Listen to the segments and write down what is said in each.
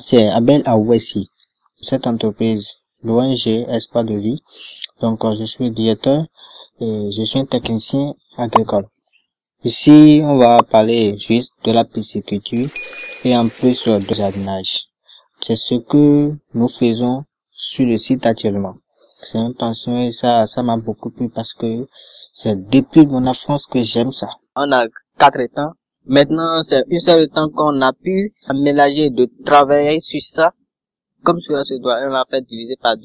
C'est Abel Awessi. Cette entreprise, l'ONG Espoir de vie. Donc, je suis directeur et je suis un technicien agricole. Ici, on va parler juste de la pisciculture et en plus de jardinage. C'est ce que nous faisons sur le site actuellement. C'est une passion et ça m'a beaucoup plu parce que c'est depuis mon enfance que j'aime ça. On a 4 étangs. Maintenant, c'est une seule étang qu'on a pu aménager de travailler sur ça. Comme cela se doit, on l'a fait diviser par 2.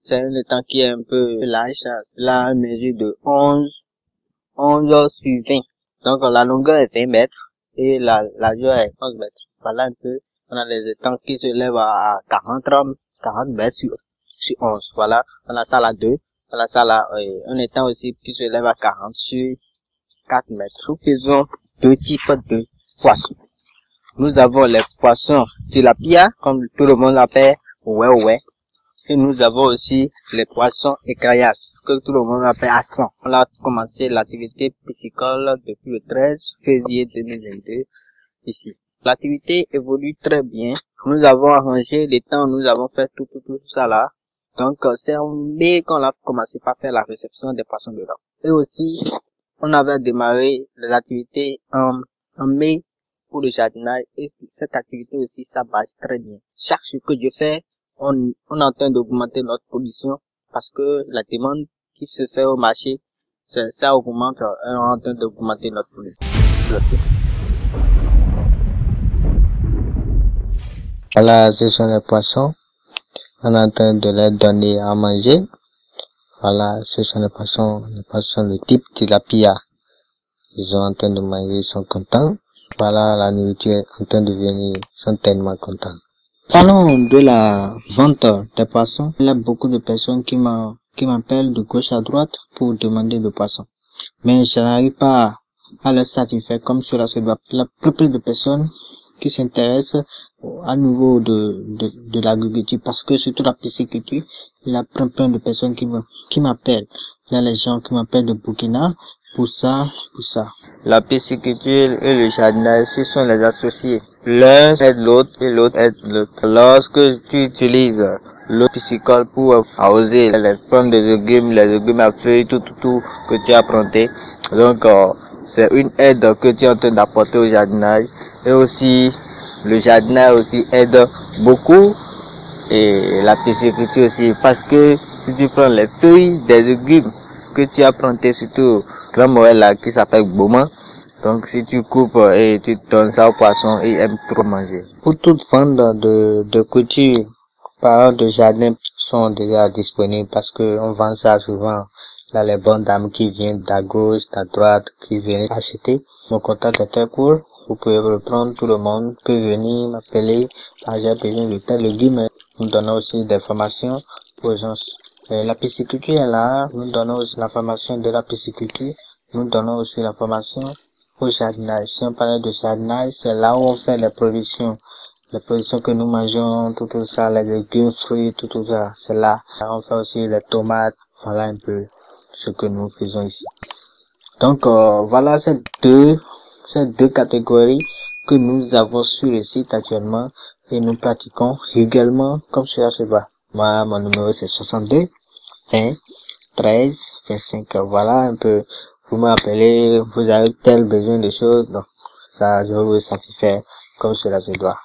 C'est un étang qui est un peu large. Là, une mesure de 11 sur 20. Donc, la longueur est 20 mètres et la largeur est 11 mètres. Voilà un peu. On a des étangs qui se lèvent à 40 mètres sur 11. Voilà. On a ça là 2. On a ça là, un étang aussi qui se lève à 40 sur 4 mètres. Nous faisons 2 types de poissons. Nous avons les poissons tilapia, comme tout le monde l'appelle, ouais. Et nous avons aussi les poissons écaillasses, que tout le monde appelle haçon. On a commencé l'activité piscicole depuis le 13 février 2022 ici. L'activité évolue très bien. Nous avons arrangé les temps, nous avons fait tout ça là. Donc, c'est en mai qu'on a commencé par faire la réception des poissons dedans. Et aussi, on avait démarré les activités en mai pour le jardinage et cette activité aussi, ça marche très bien. Chaque chose que je fais, on est en train d'augmenter notre production parce que la demande qui se fait au marché, ça augmente, on est en train d'augmenter notre production. Voilà, ce sont les poissons. On est en train de leur donner à manger. Voilà, ce sont les poissons de type tilapia. Ils sont en train de manger, ils sont contents. Voilà, la nourriture est en train de venir, ils sont tellement contents. Parlons de la vente des poissons. Il y a beaucoup de personnes qui m'appellent de gauche à droite pour demander des poissons. Mais je n'arrive pas à leur satisfaire comme cela se doit. La plupart de personnes qui s'intéressent à nouveau de l'agriculture parce que surtout la pisciculture, il y a plein de personnes qui m'appellent. Il y a les gens qui m'appellent de Burkina pour ça. La pisciculture et le jardinage, ce sont les associés. L'un aide l'autre et l'autre aide l'autre. Lorsque tu utilises l'eau piscicole pour arroser les pommes de légumes à feuilles, tout que tu as planté. Donc, c'est une aide que tu es en train d'apporter au jardinage. Et aussi, le jardinage aussi aide beaucoup. Et la pisciculture aussi. Parce que si tu prends les feuilles des légumes que tu as planté, surtout Grand Morel là, qui s'appelle Beaumont. Donc, si tu coupes et tu donnes ça aux poissons, ils aiment trop manger. Pour toute vente de couture, par de jardin sont déjà disponibles parce que on vend ça souvent. Là, les bonnes dames qui viennent de la gauche, de la droite, qui viennent acheter. Mon contact est très court. Vous pouvez le prendre, tout le monde peut venir m'appeler. J'ai besoin de tel légume. Nous donnons aussi des formations aux gens. La pisciculture est là. Nous donnons aussi la formation de la pisciculture. Nous donnons aussi la formation au jardinage. Si on parle de jardinage, c'est là où on fait les productions que nous mangeons, tout ça, les légumes, fruits, tout ça, c'est là. On fait aussi les tomates. Voilà un peu ce que nous faisons ici. Donc, voilà ces deux catégories que nous avons sur le site actuellement et nous pratiquons régulièrement comme cela se doit. Moi, mon numéro c'est 62 20 13 25. Voilà un peu. Vous m'appelez, vous avez tel besoin de choses, donc ça, je vais vous satisfaire comme cela se doit.